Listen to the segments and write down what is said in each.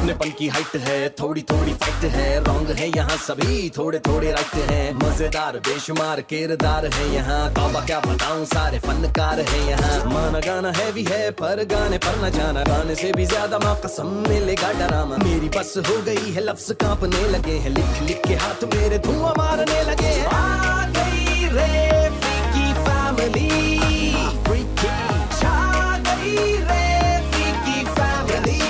अपनेपन की हाइट है, थोड़ी थोड़ी फाइट है, रॉन्ग है यहाँ सभी थोड़े थोड़े राइट है, मजेदार बेशुमार किरदार है यहाँ, तौबा क्या बताऊं सारे फनकार है यहाँ। माना गाना हैवी है पर गाने पर न जाना, गाने से भी ज्यादा माँ कसम मिलेगा डरामा। मेरी बस हो गई है लफ्ज कांपने लगे हैं, लिख लिख के हाथ मेरे धुआं मारने लगे हैं। आ गई रे फीकी फैमिली, फ्रीकी छा गई रे फीकी फैमिली।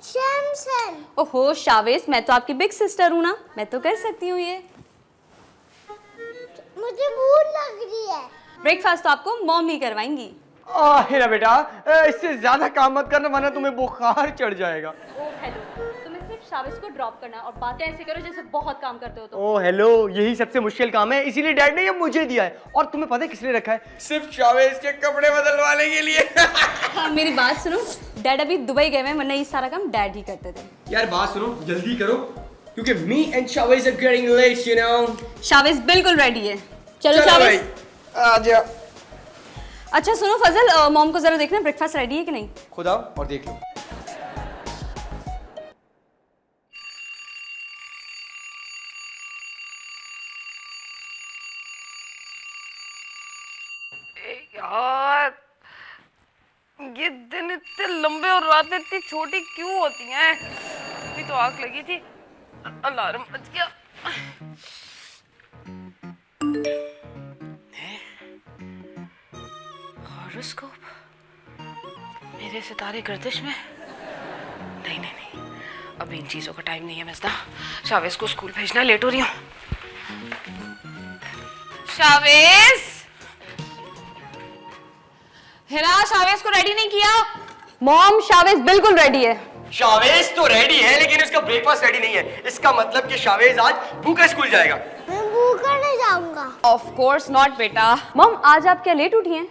शैमसन। ओहो शावेज, मैं तो आपकी बिग सिस्टर हूँ ना, मैं तो कर सकती हूँ ये। मुझे भूख लग रही है। ब्रेकफास्ट तो आपको मॉम ही करवाएंगी। हेरा बेटा, इससे ज्यादा काम मत करना वरना तुम्हें बुखार चढ़ जाएगा। ओह हेलो, तुम्हें सिर्फ शावेज को ड्रॉप करना और बातें ऐसे करो जैसे बहुत काम करते हो। तो ओह हेलो, यही सबसे मुश्किल काम है, इसीलिए डैड ने ये मुझे दिया है। और तुम्हें पता है किसने रखा है? सिर्फ शावेज के कपड़े बदलवाने के लिए। हाँ, मेरी बात सुनो, डैड अभी दुबई गए हैं, वरना ये सारा काम डैड ही करते थे। यार बात सुनो, जल्दी करो क्योंकि me and Shavez are getting late, you know. Shavez बिल्कुल रेडी है। चलो शावेज आ जा। अच्छा सुनो फजल, मॉम को जरा देखना ब्रेकफास्ट रेडी है कि नहीं। खुद आओ और देख लो। यार ये दिन इतने लंबे और रातें इतनी छोटी क्यों होती हैं? अभी तो आग लगी थी, अलार्म बज गया। हॉरोस्कोप, मेरे सितारे गर्दिश में। नहीं नहीं नहीं, अभी इन चीजों का टाइम नहीं है मिस्दा। शावेज को स्कूल भेजना, लेट हो रही हूँ। शावेज, हिरा शावेज को रेडी नहीं किया। मॉम शावेज बिल्कुल रेडी है। शावेज तो रेडी है लेकिन उसका ब्रेकफास्ट रेडी नहीं है। इसका मतलब कि शावेज आज भूखा स्कूल जाएगा। मैं भूखा नहीं जाऊंगा। ऑफ कोर्स नॉट बेटा। मॉम आज आप क्या लेट उठी हैं?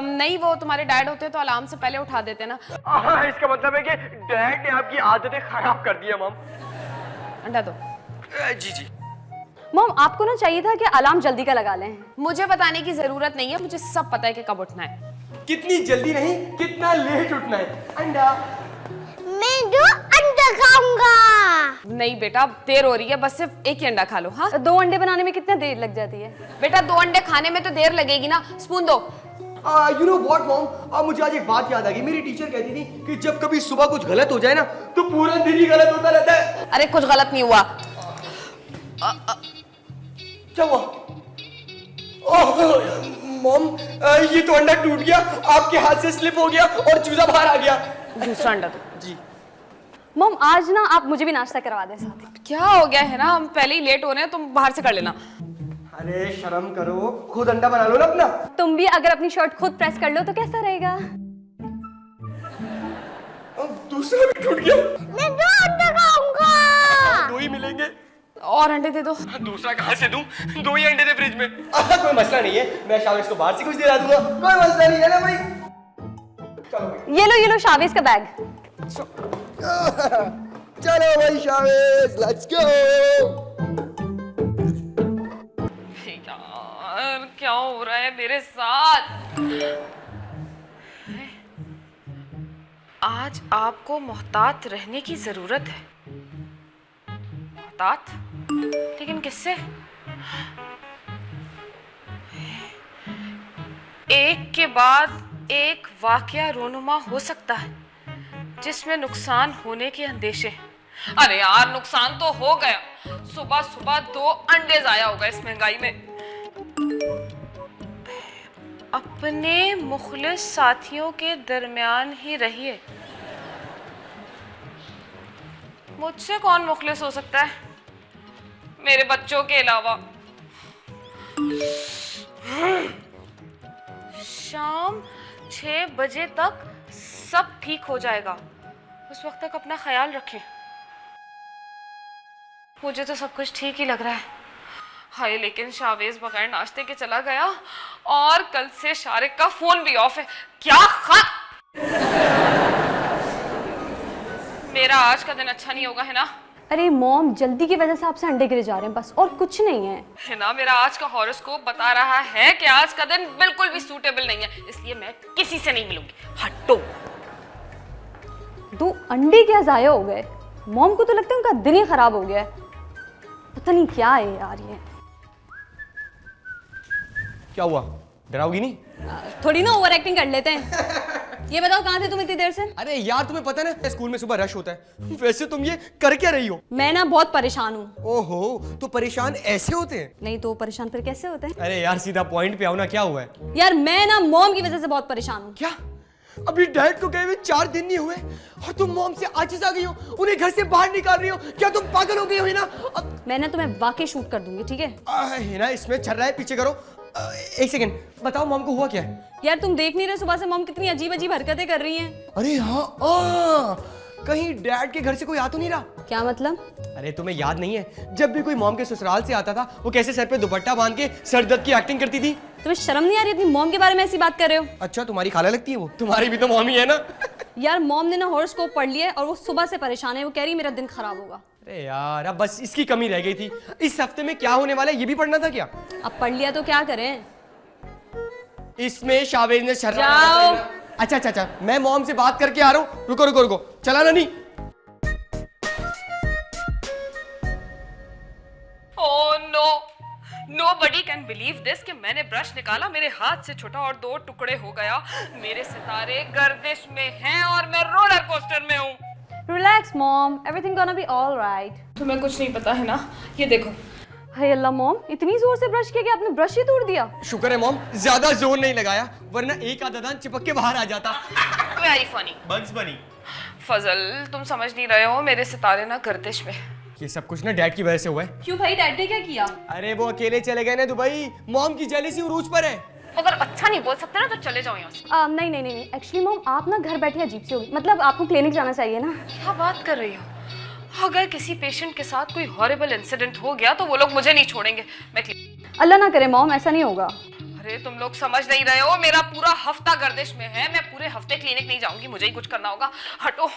नहीं, वो तुम्हारे डैड होते तो अलार्म से पहले उठा देते ना। इसका मतलब है कि डैड ने आपकी आदतें खराब कर दी है मॉम। अंडा दो। जी जी। मॉम आपको ना चाहिए था कि अलार्म जल्दी का लगा लें। मुझे बताने की जरूरत नहीं है, मुझे सब पता है कि कब उठना है। कितनी जल्दी नहीं, कितना लेट उठना है। अंडा। मैं दो अंडा खाऊंगा। नहीं बेटा, देर हो रही है, बस सिर्फ एक ही अंडा खा लो। हाँ 2 अंडे बनाने में कितना देर लग जाती है? बेटा, 2 अंडे खाने में तो देर लगेगी ना। स्पून दो। यू नो व्हाट मॉम, मुझे आज एक बात याद आ गई। मेरी टीचर कहती थी कि जब कभी सुबह कुछ गलत हो जाए ना तो पूरा दिन ही गलत होता रहता है। अरे कुछ गलत नहीं हुआ। क्या हुआ? मॉम, ये तो अंडा टूट गया, आपके हाथ से स्लिप हो गया और चूजा बाहर आ गया। दूसरा अंडा दो। जी। मॉम आज ना आप मुझे भी नाश्ता करवा दें साथ। क्या हो गया है ना, हम पहले ही लेट हो रहे हैं, तुम बाहर से कर लेना। अरे शर्म करो, खुद अंडा बना लो ना अपना। तुम भी अगर अपनी शर्ट खुद प्रेस कर लो तो कैसा रहेगा? दूसरा भी टूट गया। मैं दो अंडा खाऊंगा। 2 ही मिलेंगे। और अंडे दे दो। दूसरा कहाँ से दूं? 2 ही अंडे थे फ्रिज में। कोई मसला नहीं है, मैं शावेज को बाहर से कुछ दिला दूंगा, कोई मसला नहीं है ना भाई। चलो ये लो शावेज का बैग। चलो भाई शावेज, लेट्स गो। यार क्या हो रहा है मेरे साथ? आज आपको मोहतात रहने की जरूरत है। मोहतात? लेकिन किससे? एक के बाद एक वाकया रोनुमा हो सकता है जिसमें नुकसान होने के अंदेशे। अरे यार, नुकसान तो हो गया। सुबह सुबह 2 अंडे जाया होगा इस महंगाई में। अपने मुखलिस साथियों के दरमियान ही रहिए। मुझसे कौन मुखलिस हो सकता है मेरे बच्चों के अलावा? शाम 6 बजे तक सब ठीक हो जाएगा, उस वक्त तक अपना ख्याल रखें। मुझे तो सब कुछ ठीक ही लग रहा है। हाय, लेकिन शावेज बगैर नाश्ते के चला गया और कल से शारिक का फोन भी ऑफ है। क्या मेरा आज का दिन अच्छा नहीं होगा है ना? अरे मॉम, जल्दी की वजह से आपसे अंडे गिरे जा रहे हैं बस, और कुछ नहीं है। है ना, मेरा आज का हॉरोस्कोप बता रहा है कि आज का दिन बिल्कुल भी सूटेबल नहीं है, इसलिए मैं किसी से नहीं मिलूंगी। हटो। 2 अंडे क्या जाया हो गए? मॉम को तो लगता है उनका दिन ही खराब हो गया है। पता नहीं क्या है यार ये। क्या हुआ, डराओगी नहीं? थोड़ी ना ओवर एक्टिंग कर लेते हैं। ये बताओ कहाँ थे तुम इतनी देर से? अरे यार तुम्हें पता ना स्कूल में सुबह रश होता है, वैसे तुम ये कर क्या रही हो? मैं ना बहुत परेशान हूँ। ओहो, तो परेशान ऐसे होते हैं? नहीं तो परेशान फिर कैसे होते हैं? अरे यार सीधा पॉइंट पे आओ ना, क्या हुआ है? यार मैं ना मॉम की वजह से बहुत परेशान हूँ। क्या? अभी डैड को गए हुए 4 दिन नहीं हुए और तुम मॉम से आजिज आ गई हो, उन्हें घर से बाहर निकाल रही हो? क्या तुम पागल हो गई हो हिना? मैं ना तुम्हें वाकई शूट कर दूंगी, ठीक है? हिना इसमें चल रहा है, पीछे करो। एक सेकंड, बताओ मॉम को हुआ क्या है? यार तुम देख नहीं रहे सुबह से मॉम कितनी अजीब अजीब हरकतें कर रही हैं। अरे हाँ, कहीं डैड के घर से कोई आ तो नहीं रहा? क्या मतलब? अरे तुम्हें याद नहीं है, जब भी कोई मॉम के ससुराल से आता था वो कैसे सर पे दुपट्टा बांध के सर दर्द की एक्टिंग करती थी? तुम्हें शर्म नहीं आ रही अपनी मॉम के बारे में ऐसी बात कर रहे हो? अच्छा, तुम्हारी खाला लगती है वो? तुम्हारी भी तो मॉम ही है ना। यार मॉम ने ना हॉरोस्कोप पढ़ लिया है और वो सुबह से परेशान है। वो कह रही मेरा दिन खराब होगा। अरे यार, अब बस इसकी कमी रह गई थी। इस हफ्ते में क्या होने वाला है ये भी पढ़ना था क्या? अब पढ़ लिया तो क्या करें? इसमें शावेज ने शर्म। जाओ। अच्छा, मैं मॉम से बात करके आ रहा हूँ। रुको, चलाना नहीं। Oh no, nobody can believe this कि मैंने ब्रश निकाला, मेरे हाथ से छूटा और 2 टुकड़े हो गया। मेरे सितारे गर्दिश में हैं और मैं रोलर कोस्टर में हूँ। Relax mom, everything gonna be all right. तुम्हें कुछ नहीं पता है ना, ये देखो। हाय अल्लाह मॉम, इतनी जोर से ब्रश किया कि आपने ब्रश ही तोड़ दिया। शुक्र है मॉम, ज्यादा जोर नहीं लगाया, वरना एक आधा दांत चिपक के बाहर आ जाता। Very funny. बग्स बनी। फजल, तुम समझ नहीं रहे हो, मेरे सितारे ना गर्दिश में। ये सब कुछ ना डैड की वजह से हुआ है। क्यों भाई, डैड ने क्या किया? अरे वो अकेले चले गए ना दुबई, मॉम की जेलसी उरूज पर है। अगर अच्छा नहीं बोल सकते ना तो चले जाओ यहाँ से। नहीं, एक्चुअली मॉम आप ना घर बैठे अजीब सी होगी, मतलब आपको क्लिनिक जाना चाहिए ना। क्या बात कर रही हो? अगर किसी पेशेंट के साथ कोई हॉरिबल इंसिडेंट हो गया तो वो लोग मुझे नहीं छोड़ेंगे। मैं अल्लाह ना करे मॉम, ऐसा नहीं होगा। अरे तुम लोग समझ नहीं रहे हो, मेरा पूरा हफ्ता गर्दिश में है, मैं पूरे हफ्ते क्लिनिक नहीं जाऊंगी, मुझे ही कुछ करना होगा। हटो।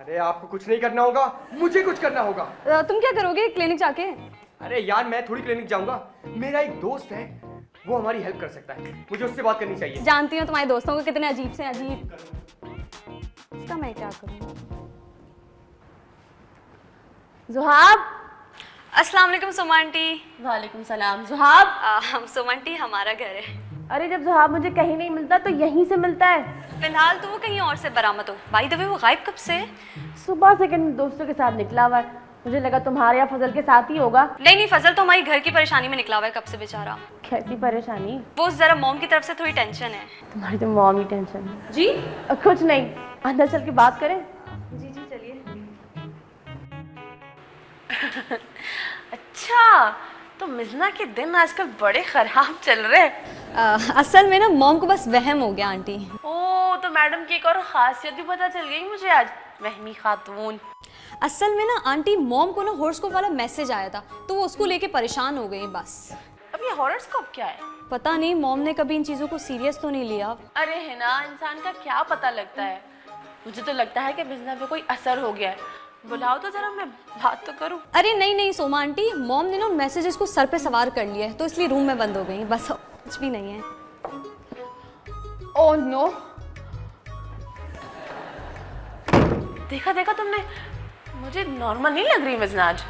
अरे आपको कुछ नहीं करना होगा, मुझे कुछ करना होगा। तुम क्या करोगे क्लिनिक जाके? अरे यार मैं थोड़ी क्लिनिक जाऊंगा, मेरा एक दोस्त है, वो हमारी हेल्प कर सकता है, मुझे उससे बात करनी चाहिए। जानती हूँ तुम्हारे दोस्तों को कितने अजीब से अजीब। इसका मैं क्या करूँ? जुहाब। अस्सलाम वालेकुम सुमा आंटी। वालेकुम सलाम। जुहाब। हम सुमा आंटी, हमारा घर है। अरे जब जुहाब मुझे कहीं नहीं मिलता तो यहीं से मिलता है। फिलहाल तो वो कहीं और से बरामद हो। बाय द वे वो गायब कब से है? सुबह से कहीं दोस्तों के साथ निकला हुआ है, मुझे लगा तुम्हारे या फजल के साथ ही होगा। नहीं, फजल तो हमारी घर की परेशानी में निकला हुआ है कब से बेचारा। कैसी परेशानी? वो जरा मॉम की तरफ से थोड़ी टेंशन है। तुम्हारी तो मॉम ही टेंशन है। जी कुछ नहीं, अंदर चल के बात करें। जी चलिए। अच्छा, तो मिजना के दिन आजकल बड़े खराब चल रहे हैं। असल में ना मॉम को बस वहम हो गया आंटी। ओ, तो मैडम की एक और खासियत भी पता चल गई मुझे आज, वहमी खातून। असल में ना आंटी मॉम को ना हॉरोस्कोप वाला मैसेज आया था तो वो उसको लेके परेशान हो गई बस। अब ये हॉरोस्कोप क्या है? पता नहीं, मॉम ने कभी इन चीज़ों को सीरियस तो नहीं लिया। अरे है ना, इंसान का क्या पता लगता है। मुझे तो लगता है कि मिजना पे कोई असर हो गया है। बुलाओ तो जरा, मैं बात तो करूं। अरे नहीं सोमा आंटी, मॉम ने ना उन मैसेजेस को सर पे सवार कर लिया है तो इसलिए रूम में बंद हो गई, बस कुछ भी नहीं है। ओह नो, देखा तुमने, मुझे नॉर्मल नहीं लग रही मिजना आज।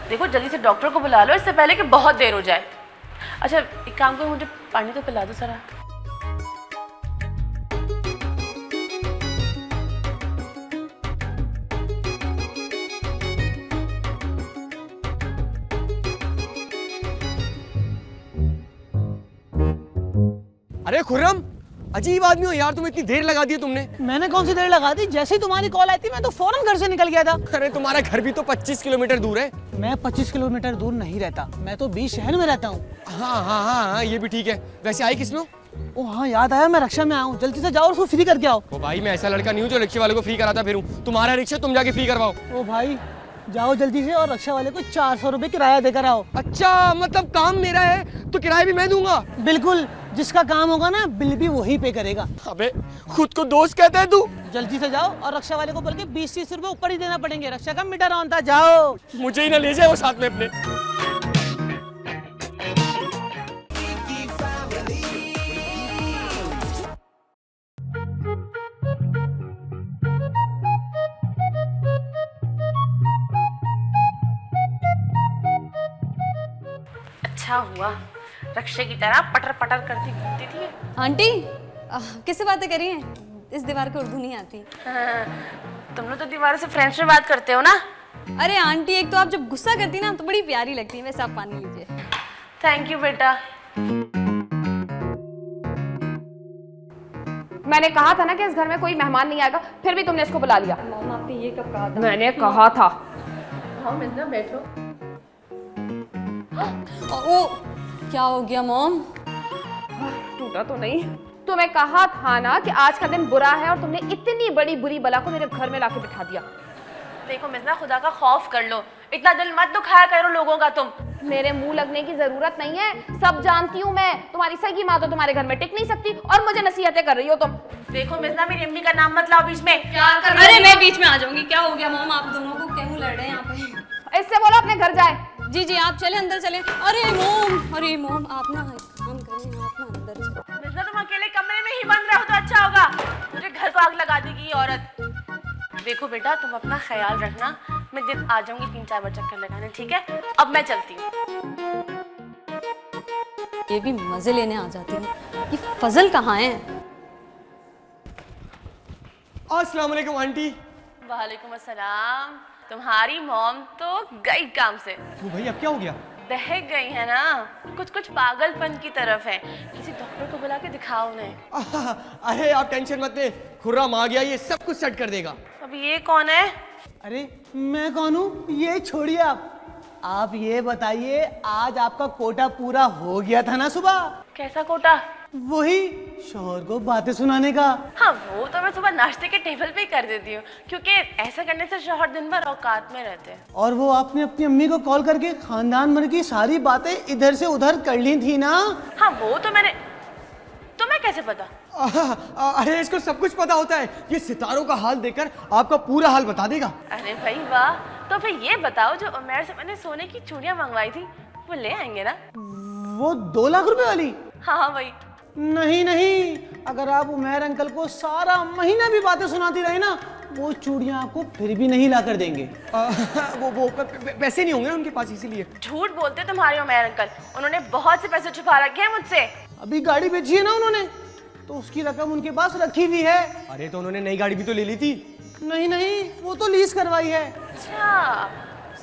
देखो जल्दी से डॉक्टर को बुला लो इससे पहले कि बहुत देर हो जाए। अच्छा एक काम करो, मुझे पानी तो पिला दो जरा। अरे खुर्रम, अजीब आदमी हो यार, तुम इतनी देर लगा दी तुमने। मैंने कौन सी देर लगा दी? जैसे ही तुम्हारी कॉल आई थी मैं तो फौरन घर से निकल गया था। अरे तुम्हारा घर भी तो 25 किलोमीटर दूर है। मैं 25 किलोमीटर दूर नहीं रहता, मैं तो 20 शहर में रहता हूँ। हाँ, ये भी ठीक है। वैसे आई किसमें? ओ हाँ, याद आया, मैं रक्षा में आया हूँ। जल्दी से जाओ और उसको फ्री करके आओ। ओ भाई, मैं ऐसा लड़का नहीं हूँ जो रिक्शे वाले को फ्री कराता फिरूं। तुम्हारा रिक्शा तुम जाके फ्री करवाओ। ओ भाई, जाओ जल्दी से और रक्षा वाले को 400 रुपए किराया देकर आओ। अच्छा, मतलब काम मेरा है तो किराया भी मैं दूंगा? बिल्कुल, जिसका काम होगा ना बिल भी वही पे करेगा। अबे खुद को दोस्त कहता है तू? जल्दी से जाओ और रक्षा वाले को बल्कि 20-30 रुपए ऊपर ही देना पड़ेंगे। रक्षा का मीटर ऑन था, जाओ। मुझे ही ना ले जाए वो साथ में अपने। अच्छा हुआ रक्षे की तरह पटर पटर करती घूमती थी। आंटी किससे बातें करी हैं? इस दीवार को उर्दू नहीं आती। तुम लोग तो दीवारों से फ्रेंच में बात करते हो ना। अरे आंटी, एक तो आप जब गुस्सा करती ना तो बड़ी प्यारी लगती है। वैसे आप पानी लीजिए। थैंक यू बेटा। मैंने कहा था ना कि इस घर में कोई मेहमान नहीं आएगा, फिर भी तुमने इसको बुला लिया। मॉम आपने ये कब कहा था? मैंने कहा था। हाँ मिलना, बैठो। ओ क्या हो गया मॉम? टूटा तो नहीं? तुम्हें कहा था ना कि आज का दिन बुरा है और तुमने इतनी बड़ी बुरी बला को मेरे घर में लाके बिठा दिया। देखो मिजना, खुदा का खौफ कर लो, इतना दिल मत दुखाया करो लोगों का तुम। मेरे मुंह लगने की जरूरत नहीं है, सब जानती हूँ मैं। तुम्हारी सगी माँ तो तुम्हारे घर में टिक नहीं सकती और मुझे नसीहतें कर रही हो तुम। देखो मिजना, मेरी अम्मी का नाम मत लाओ बीच में। अरे मैं बीच में आ जाऊंगी। क्या हो गया मॉम? आप दोनों को क्यों लड़ रहे हैं यहाँ पे? इससे बोलो अपने घर जाए। जी जी आप चले अंदर चले। अरे मॉम आप ना काम करें, आप ना अंदर चलो। मिजना, तुम अकेले कमरे में ही बंद रहो तो अच्छा होगा। मुझे घर को आग लगा देगी ये औरत। देखो बेटा, तुम अपना ख्याल रखना, मैं दिन आ जाऊंगी 3-4 बार चक्कर लगाने, ठीक है? अब मैं चलती हूँ। ये भी मजे लेने आ जाते हैं। ये फजल कहाँ है? अस्सलाम वालेकुम आंटी। वालेकुम अस्सलाम। तुम्हारी मॉम तो गई काम से। वो भाई अब क्या हो गया? बहक गई है ना, कुछ पागलपन की तरफ है। किसी डॉक्टर को बुला के दिखाओ उन्हें। अरे आप टेंशन मत ले, खुर्रम आ गया, ये सब कुछ सेट कर देगा। अब ये कौन है? अरे मैं कौन हूँ ये छोड़िए। आप ये बताइए, आज आपका कोटा पूरा हो गया था ना सुबह? कैसा कोटा? वही शोहर को बातें सुनाने का। हाँ, वो तो मैं सुबह नाश्ते के टेबल पे ही कर देती हूँ, क्योंकि ऐसा करने से शौहर दिन भर औकात में रहते हैं। और वो आपने अपनी अम्मी को कॉल करके खानदान भर की सारी बातें इधर से उधर कर ली थी ना? हाँ वो तो मैंने। तुम्हें कैसे पता? अरे इसको सब कुछ पता होता है, ये सितारों का हाल देखकर आपका पूरा हाल बता देगा। अरे भाई वाह। तो फिर ये बताओ, जो उमर से मैंने सोने की चूड़ियां मंगवाई थी वो ले आएंगे ना? वो 2 लाख रुपए वाली? हाँ वही। नहीं, अगर आप उमर अंकल को सारा महीना भी बातें सुनाती रहे ना, वो चूड़ियां आपको फिर भी नहीं ला कर देंगे। वो पैसे नहीं होंगे उनके पास, इसीलिए। झूठ बोलते तुम्हारे उमर अंकल, उन्होंने बहुत से पैसे छुपा रखे हैं मुझसे। अभी गाड़ी बेची है ना उन्होंने, तो उसकी रकम उनके पास रखी हुई है। अरे तो उन्होंने नई गाड़ी भी तो ले ली थी। नहीं, वो तो लीज करवाई है। अच्छा,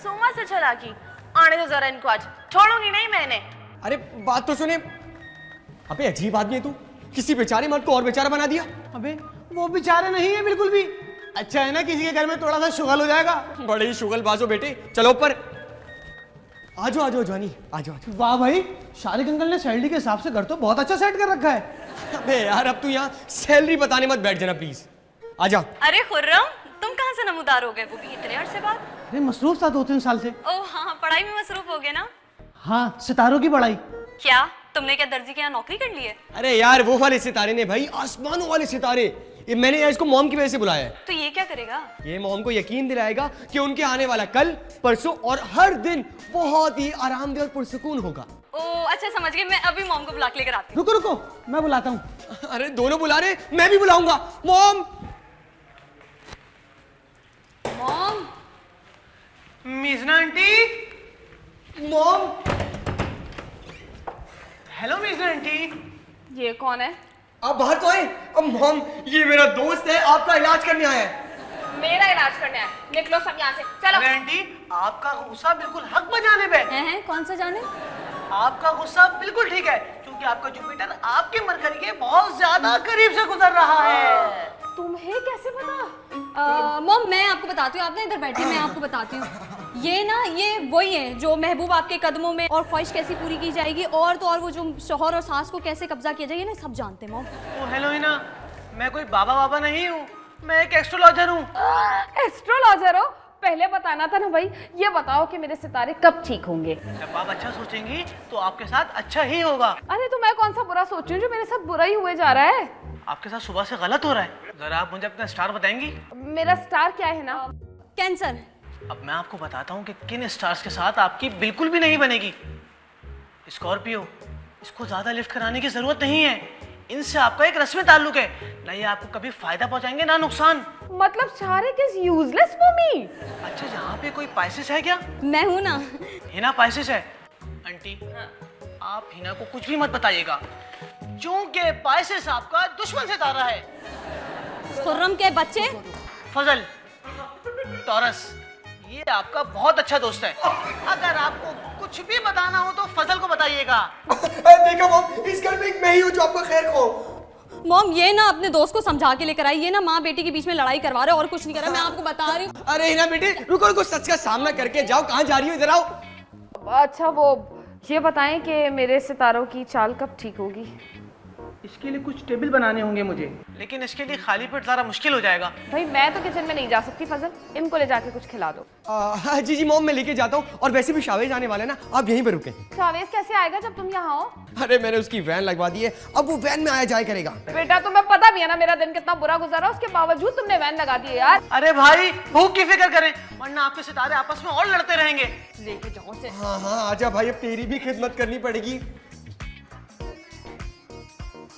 सोमा से चला की। आने दो जरा इनको, आज छोड़ूंगी नहीं मैंने। अरे बात तो सुने। अबे अजीब आदमी है तू, किसी बेचारे मर्द को और बेचारा बना दिया। अबे वो बेचारे नहीं है बिल्कुल भी। अच्छा है ना किसी के घर में थोड़ा सा शुगल हो जाएगा। बड़े ही शुगल बाजो बेटे, चलो ऊपर। आ जाओ जवानी, आ जाओ। वाह भाई, शारिक अंकल ने सैलरी के हिसाब से घर तो बहुत अच्छा सेट कर रखा है। अबे यार, अब तू यहाँ सैलरी बताने मत बैठ जाना प्लीज, आ जा। अरे खुर्रम, तुम कहाँ से नमूदार हो गए? वो भी इतने अरसे बाद। अरे मसरूफ था 2-3 साल से। ओह हाँ, पढ़ाई में मसरूफ हो गए ना? हाँ, सितारों की पढ़ाई। क्या तुमने क्या दर्जी के यहाँ नौकरी कर ली है? अरे यार वो वाले सितारे ने भाई, आसमानों वाले सितारे। ये मैंने यार इसको मॉम की वजह से बुलाया है। तो ये क्या करेगा? ये मॉम को यकीन दिलाएगा कि उनके आने वाला कल, परसों और हर दिन बहुत ही आरामदेह और पुरसुकून होगा। ओह अच्छा, समझ गई। मैं अभी मॉम को बुला के लेकर आती हूँ। रुको, मैं बुलाता हूँ। अरे दोनों बुला रहे, मैं भी बुलाऊंगा। मॉम। मॉम। मिजना आंटी। मॉम। हेलो मिजना आंटी। ये कौन है? आप बाहर तो आए। अब मॉम, ये मेरा दोस्त है, आपका इलाज करने आया है। मेरा इलाज करने आए? निकलो सब यहाँ से, चलो। आंटी, आपका गुस्सा बिल्कुल हक बजाने पे। हैं कौन सा जाने? आपका गुस्सा बिल्कुल ठीक है, क्योंकि आपका जुपिटर आपके मरकरी के बहुत ज्यादा करीब से गुजर रहा है। तुम्हें कैसे पता? मॉम मैं आपको बताती हूँ, आप ना इधर बैठिए, मैं आपको बताती हूँ। ये वही है जो महबूब आपके कदमों में, और ख्वाहिश कैसी पूरी की जाएगी, और तो और वो जो शौहर और सास को कैसे कब्जा किया जाएगा ना, सब जानते हैं मॉम। ओ हेलो हिना, मैं कोई बाबा नहीं हूँ, मैं एक एस्ट्रोलॉजर हूँ। एस्ट्रोलॉजर हो? पहले बताना था ना भाई। ये बताओ कि मेरे सितारे कब ठीक होंगे? जब आप अच्छा सोचेंगी तो आपके साथ अच्छा ही होगा। अरे तो मैं कौन सा बुरा सोच रही हूँ जो मेरे साथ बुरा ही हुए जा रहा है? आपके साथ सुबह से गलत हो रहा है। जरा आप मुझे अपना स्टार बताएंगी? मेरा स्टार क्या है ना? कैंसर। अब मैं आपको बताता हूँ कि किन स्टार्स के साथ आपकी बिल्कुल भी नहीं बनेगी। स्कॉर्पियो, इसको ज्यादा लिफ्ट कराने की जरूरत नहीं है। इनसे आपका एक रस्मी ताल्लुक है, ना ये आपको कभी फायदा पहुंचाएंगे ना नुकसान। मतलब Shariq is useless for me. अच्छा, यहाँ पे कोई पाइसिस है क्या? मैं हूं ना। हिना पाइसिस है। आंटी, आप हिना को कुछ भी मत बताइएगा, क्योंकि पाइसिस आपका दुश्मन सितारा है। खुर्रम के बच्चे। फजल, टॉरस, ये आपका बहुत अच्छा दोस्त है। अगर आपको कुछ भी बताना हो तो फजल को बताइएगा। देखो मॉम, इस घर में एक मैं ही हूँ जो आपका खैर को। मॉम, ये ना अपने दोस्त को समझा के लेकर आई। ये ना माँ बेटी के बीच में लड़ाई करवा रहे और कुछ नहीं कर रहा। मैं आपको बता रही हूँ। अरे हिना बेटी, रुको रुको, सच का सामना करके जाओ। कहाँ जा रही हो? इधर आओ। अच्छा वो ये बताएं कि मेरे सितारों की चाल कब ठीक होगी? इसके लिए कुछ टेबल बनाने होंगे मुझे, लेकिन इसके लिए खाली पेट जरा मुश्किल हो जाएगा। भाई मैं तो किचन में नहीं जा सकती फजल, इनको ले जाके कुछ खिला दो। हाँ जी मॉम, मैं लेके जाता हूँ। और वैसे भी शावेज आने वाले ना, आप यहीं पर रुके। शावेज कैसे आएगा जब तुम यहाँ हो? अरे मैंने उसकी वैन लगवा दी है, अब वो वैन में आया जाया करेगा। बेटा तुम्हें पता भी है ना मेरा दिन कितना बुरा गुजरा, उसके बावजूद तुमने वैन लगा दी है यार। अरे भाई, भूख की फिक्र करें, वरना आपके सितारे आपस में और लड़ते रहेंगे। लेके जाओ से। हाँ हाँ, आजा भाई, अब तेरी भी खिदमत करनी पड़ेगी।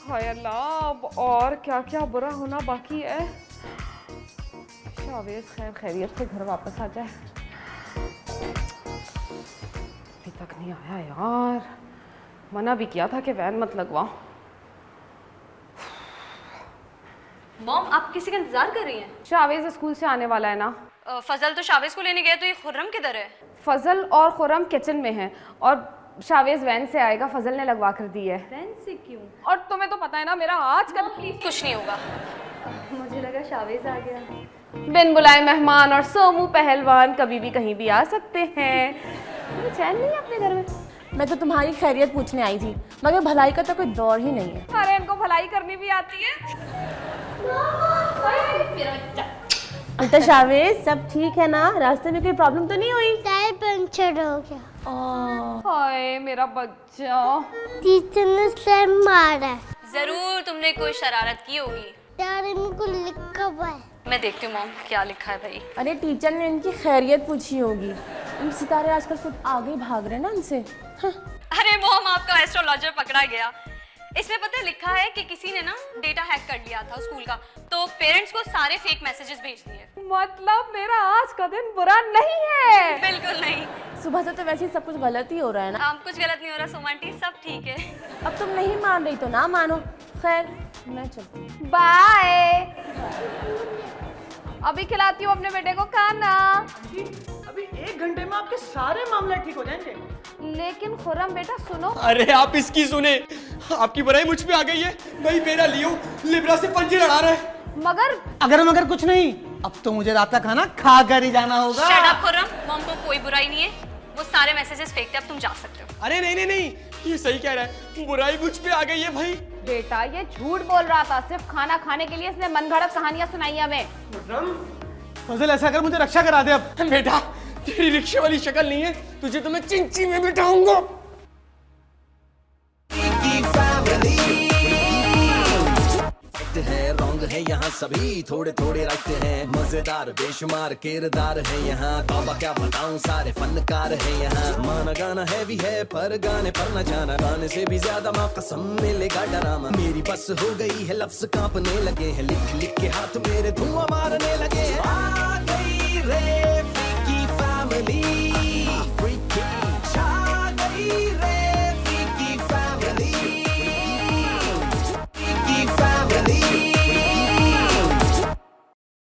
हाय अल्लाह, अब और क्या क्या बुरा होना बाकी है। शावेज खैर खैरियत से घर वापस आ जाए। अभी तक नहीं आया यार, मना भी किया था कि वैन मत लगवाओ। मॉम, आप किसी का इंतजार कर रही हैं? शावेज स्कूल से आने वाला है ना। फजल तो शावेज को लेने गए, तो ये खुर्रम किधर है? फजल और खुर्रम किचन में हैं और शावेज वैन से आएगा। फजल ने लगवा कर दी है। वैन से क्यों? और तुम्हें तो पता है ना मेरा आज का प्लीज कुछ नहीं होगा। मुझे लगा शावेज आ गया। बिन बुलाए मेहमान और सोमू पहलवान कभी भी कहीं भी आ सकते हैं। तुम्हें चैन नहीं है अपने घर में? मैं तो तुम्हारी खैरियत पूछने आई थी, मगर भलाई का तो कोई दौर ही नहीं है। अरे इनको भलाई करनी भी आती है। बेटा शावेज, सब ठीक है ना? रास्ते में कोई प्रॉब्लम तो नहीं हुई? टायर पंचर हो गया। हाय मेरा बच्चा। टीचर ने स्लैम मारा है। जरूर तुमने कोई शरारत की होगी। यार इनको लिखा हुआ है। मैं देखती हूँ मॉम क्या लिखा है भाई। अरे टीचर ने इनकी खैरियत पूछी होगी। इन सितारे आजकल खुद आगे भाग रहे हैं ना इनसे। हाँ। अरे मॉम, आपका एस्ट्रोलॉजर पकड़ा गया। इसमें पता है लिखा है कि किसी ने ना डेटा हैक कर लिया था स्कूल का, तो पेरेंट्स को सारे फेक मैसेजेस भेज दिए। मतलब मेरा आज का दिन बुरा नहीं है? बिल्कुल नहीं। सुबह से तो वैसे ही सब कुछ गलत ही हो रहा है ना। कुछ गलत नहीं हो रहा सुमन आंटी, सब ठीक है। अब तुम नहीं मान रही तो ना मानो। खैर, मैं चलती हूँ। बाय। अभी खिलाती हूँ अपने बेटे को खाना। अभी 1 घंटे में आपके सारे मामले ठीक हो जाएंगे। लेकिन खुर्रम बेटा सुनो। अरे आप इसकी सुने, आपकी बुराई मुझ पे आ गई है। भाई मेरा लियो लिब्रा से पंजे लड़ा रहा है। मगर कुछ नहीं, अब तो मुझे रात का खाना खा कर ही जाना होगा। शट अप खुर्रम, मॉम को कोई बुराई नहीं है। वो सारे मैसेजेस फेक थे, अब तुम जा सकते हो। अरे नहीं नहीं नहीं, ये सही कह रहा है, बुराई मुझ पे आ गई है भाई। बेटा ये झूठ बोल रहा था, सिर्फ खाना खाने के लिए इसने मनगढ़ंत कहानियां सुनाई हमें। फजल ऐसा कर, मुझे रक्षा करा दे अब। बेटा तेरी रिक्शे वाली शक्ल नहीं है, तुझे तो मैं चिंची में बिठाऊंगा। है रॉन्ग है यहाँ सभी, थोड़े थोड़े राइट हैं। मजेदार बेशुमार किरदार है यहाँ, तौबा क्या बताऊं सारे फनकार है यहाँ। माना गाना हैवी है पर गाने पर न जाना, गाने से भी ज्यादा माँ कसम मिलेगा डरामा। मेरी बस हो गई है, लफ्ज कांपने लगे हैं, लिख लिख के हाथ मेरे धुआं मारने लगे हैं।